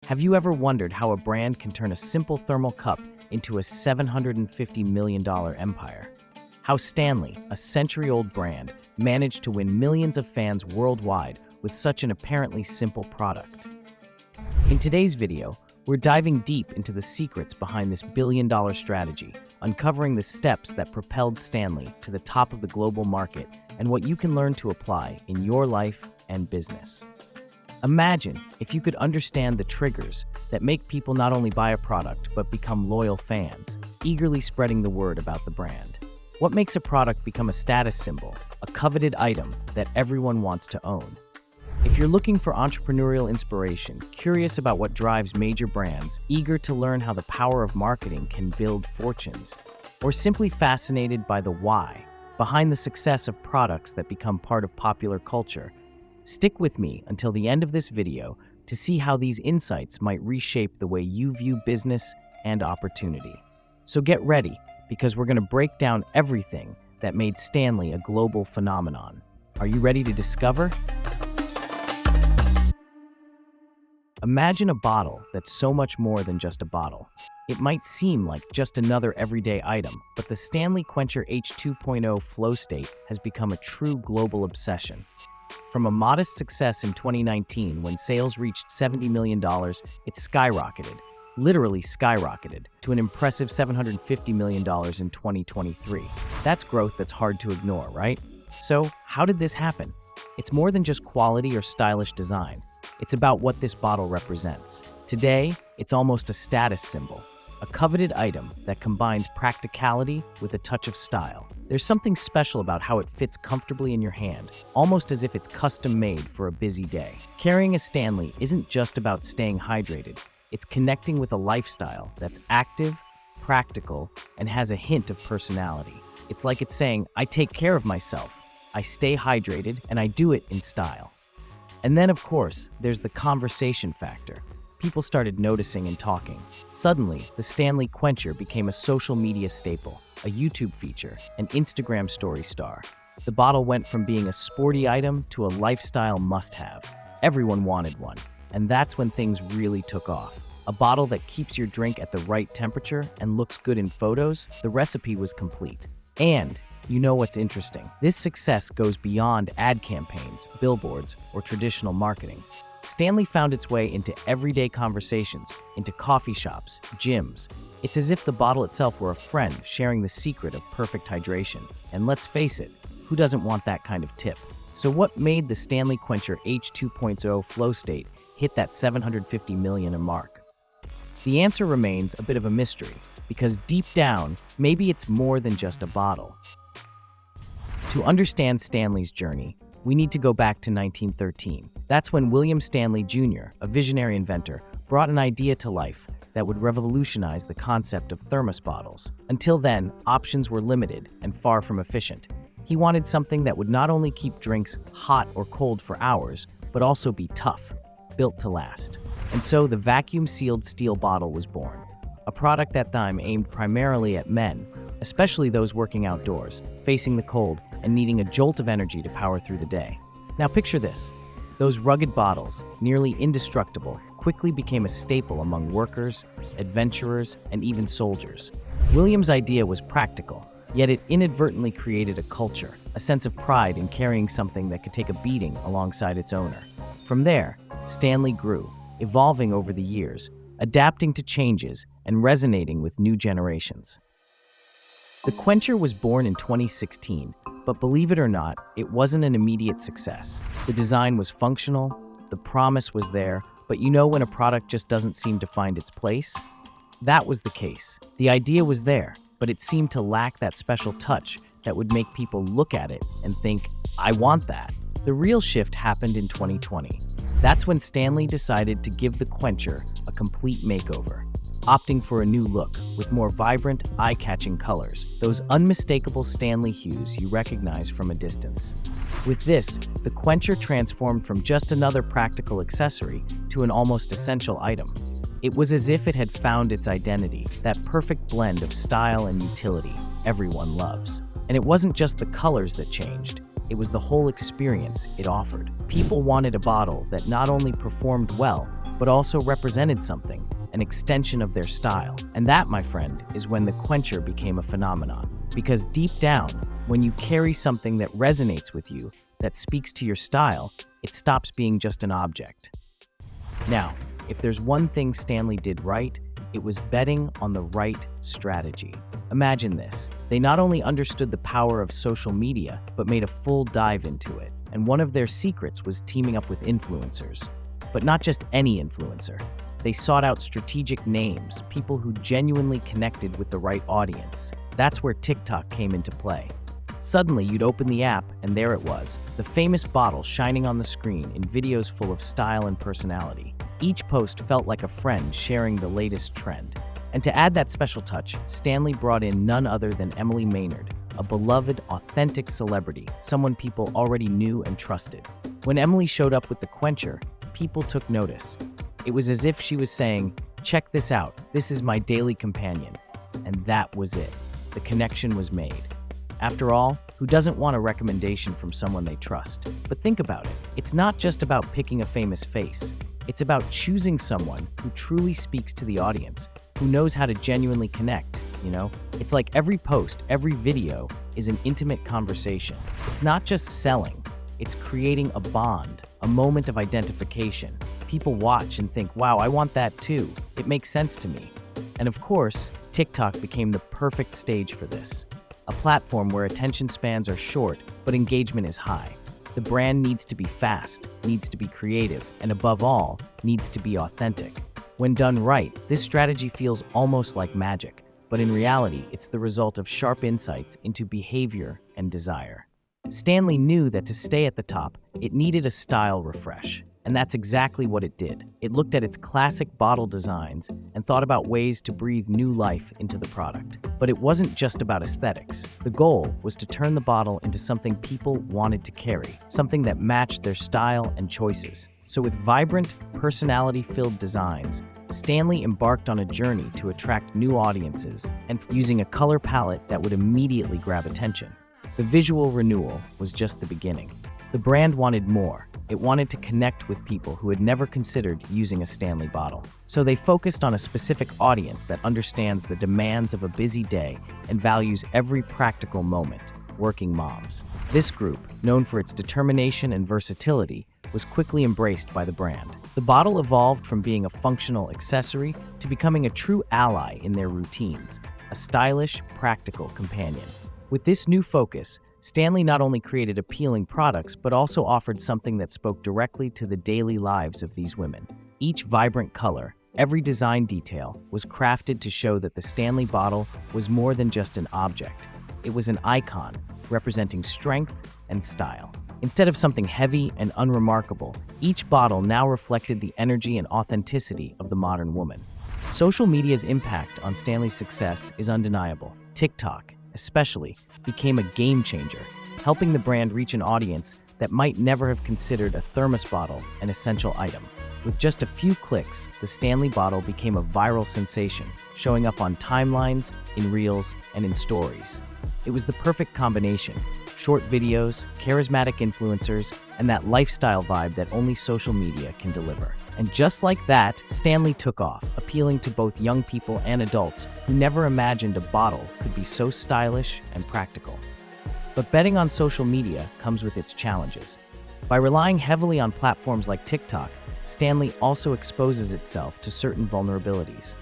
Have you ever wondered how a brand can turn a simple thermal cup into a $750 million empire? How Stanley, a century-old brand, managed to win millions of fans worldwide with such an apparently simple product? In today's video, we're diving deep into the secrets behind this billion-dollar strategy, uncovering the steps that propelled Stanley to the top of the global market and what you can learn to apply in your life and business. Imagine if you could understand the triggers that make people not only buy a product but become loyal fans, eagerly spreading the word about the brand. What makes a product become a status symbol, a coveted item that everyone wants to own? If you're looking for entrepreneurial inspiration, curious about what drives major brands, eager to learn how the power of marketing can build fortunes, or simply fascinated by the why behind the success of products that become part of popular culture, stick with me until the end of this video to see how these insights might reshape the way you view business and opportunity. So get ready, because we're going to break down everything that made Stanley a global phenomenon. Are you ready to discover? Imagine a bottle that's so much more than just a bottle. It might seem like just another everyday item, but the Stanley Quencher H2.0 flow state has become a true global obsession. From a modest success in 2019 when sales reached $70 million, it skyrocketed, literally skyrocketed, to an impressive $750 million in 2023. That's growth that's hard to ignore, right? So, how did this happen? It's more than just quality or stylish design. It's about what this bottle represents. Today, it's almost a status symbol, a coveted item that combines practicality with a touch of style. There's something special about how it fits comfortably in your hand, almost as if it's custom-made for a busy day. Carrying a Stanley isn't just about staying hydrated. It's connecting with a lifestyle that's active, practical, and has a hint of personality. It's like it's saying, I take care of myself, I stay hydrated, and I do it in style. And then, of course, there's the conversation factor. People started noticing and talking. Suddenly, the Stanley Quencher became a social media staple, a YouTube feature, an Instagram story star. The bottle went from being a sporty item to a lifestyle must-have. Everyone wanted one, and that's when things really took off. A bottle that keeps your drink at the right temperature and looks good in photos, the recipe was complete. And you know what's interesting? This success goes beyond ad campaigns, billboards, or traditional marketing. Stanley found its way into everyday conversations, into coffee shops, gyms. It's as if the bottle itself were a friend sharing the secret of perfect hydration. And let's face it, who doesn't want that kind of tip? So what made the Stanley Quencher H2.0 flow state hit that $750 million mark? The answer remains a bit of a mystery, because deep down, maybe it's more than just a bottle. To understand Stanley's journey, we need to go back to 1913. That's when William Stanley Jr., a visionary inventor, brought an idea to life that would revolutionize the concept of thermos bottles. Until then, options were limited and far from efficient. He wanted something that would not only keep drinks hot or cold for hours, but also be tough, built to last. And so the vacuum-sealed steel bottle was born, a product that time aimed primarily at men, especially those working outdoors, facing the cold, and needing a jolt of energy to power through the day. Now picture this. Those rugged bottles, nearly indestructible, quickly became a staple among workers, adventurers, and even soldiers. William's idea was practical, yet it inadvertently created a culture, a sense of pride in carrying something that could take a beating alongside its owner. From there, Stanley grew, evolving over the years, adapting to changes and resonating with new generations. The Quencher was born in 2016, but believe it or not, it wasn't an immediate success. The design was functional, the promise was there, but you know when a product just doesn't seem to find its place? That was the case. The idea was there, but it seemed to lack that special touch that would make people look at it and think, I want that. The real shift happened in 2020. That's when Stanley decided to give the Quencher a complete makeover, opting for a new look with more vibrant, eye-catching colors, those unmistakable Stanley hues you recognize from a distance. With this, the Quencher transformed from just another practical accessory to an almost essential item. It was as if it had found its identity, that perfect blend of style and utility everyone loves. And it wasn't just the colors that changed. It was the whole experience it offered. People wanted a bottle that not only performed well, but also represented something, an extension of their style. And that, my friend, is when the quencher became a phenomenon. Because deep down, when you carry something that resonates with you, that speaks to your style, it stops being just an object. Now, if there's one thing Stanley did right, it was betting on the right strategy. Imagine this. They not only understood the power of social media, but made a full dive into it. And one of their secrets was teaming up with influencers. But not just any influencer. They sought out strategic names, people who genuinely connected with the right audience. That's where TikTok came into play. Suddenly, you'd open the app, and there it was, the famous bottle shining on the screen in videos full of style and personality. Each post felt like a friend sharing the latest trend. And to add that special touch, Stanley brought in none other than Emily Maynard, a beloved, authentic celebrity, someone people already knew and trusted. When Emily showed up with the quencher, people took notice. It was as if she was saying, "Check this out, this is my daily companion." And that was it. The connection was made. After all, who doesn't want a recommendation from someone they trust? But think about it. It's not just about picking a famous face. It's about choosing someone who truly speaks to the audience, who knows how to genuinely connect, you know? It's like every post, every video is an intimate conversation. It's not just selling, it's creating a bond, a moment of identification. People watch and think, wow, I want that too. It makes sense to me. And of course, TikTok became the perfect stage for this. A platform where attention spans are short, but engagement is high. The brand needs to be fast, needs to be creative, and above all, needs to be authentic. When done right, this strategy feels almost like magic, but in reality, it's the result of sharp insights into behavior and desire. Stanley knew that to stay at the top, it needed a style refresh. And that's exactly what it did. It looked at its classic bottle designs and thought about ways to breathe new life into the product. But it wasn't just about aesthetics. The goal was to turn the bottle into something people wanted to carry, something that matched their style and choices. So with vibrant, personality-filled designs, Stanley embarked on a journey to attract new audiences and using a color palette that would immediately grab attention. The visual renewal was just the beginning. The brand wanted more. It wanted to connect with people who had never considered using a Stanley bottle. So they focused on a specific audience that understands the demands of a busy day and values every practical moment, working moms. This group, known for its determination and versatility, was quickly embraced by the brand. The bottle evolved from being a functional accessory to becoming a true ally in their routines, a stylish, practical companion. With this new focus, Stanley not only created appealing products, but also offered something that spoke directly to the daily lives of these women. Each vibrant color, every design detail, was crafted to show that the Stanley bottle was more than just an object. It was an icon, representing strength and style. Instead of something heavy and unremarkable, each bottle now reflected the energy and authenticity of the modern woman. Social media's impact on Stanley's success is undeniable. TikTok, especially, became a game changer, helping the brand reach an audience that might never have considered a thermos bottle an essential item. With just a few clicks, the Stanley bottle became a viral sensation, showing up on timelines, in reels, and in stories. It was the perfect combination: short videos, charismatic influencers, and that lifestyle vibe that only social media can deliver. And just like that, Stanley took off, appealing to both young people and adults who never imagined a bottle could be so stylish and practical. But betting on social media comes with its challenges. By relying heavily on platforms like TikTok, Stanley also exposes itself to certain vulnerabilities.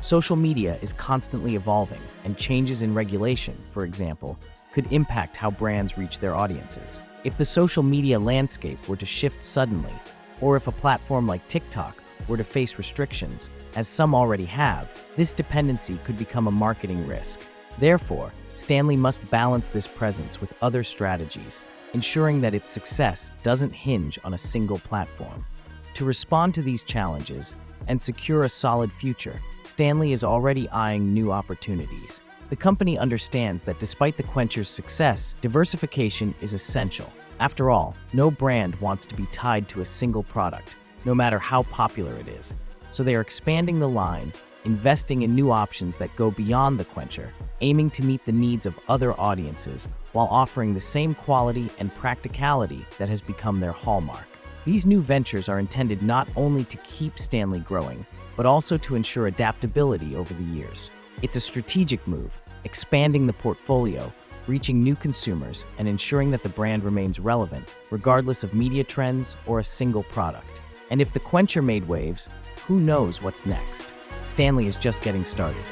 Social media is constantly evolving, and changes in regulation, for example, could impact how brands reach their audiences. If the social media landscape were to shift suddenly, or if a platform like TikTok were to face restrictions, as some already have, this dependency could become a marketing risk. Therefore, Stanley must balance this presence with other strategies, ensuring that its success doesn't hinge on a single platform. To respond to these challenges and secure a solid future, Stanley is already eyeing new opportunities. The company understands that despite the quencher's success, diversification is essential. After all, no brand wants to be tied to a single product, no matter how popular it is. So they are expanding the line, investing in new options that go beyond the quencher, aiming to meet the needs of other audiences while offering the same quality and practicality that has become their hallmark. These new ventures are intended not only to keep Stanley growing, but also to ensure adaptability over the years. It's a strategic move, expanding the portfolio, reaching new consumers, and ensuring that the brand remains relevant, regardless of media trends or a single product. And if the quencher made waves, who knows what's next? Stanley is just getting started.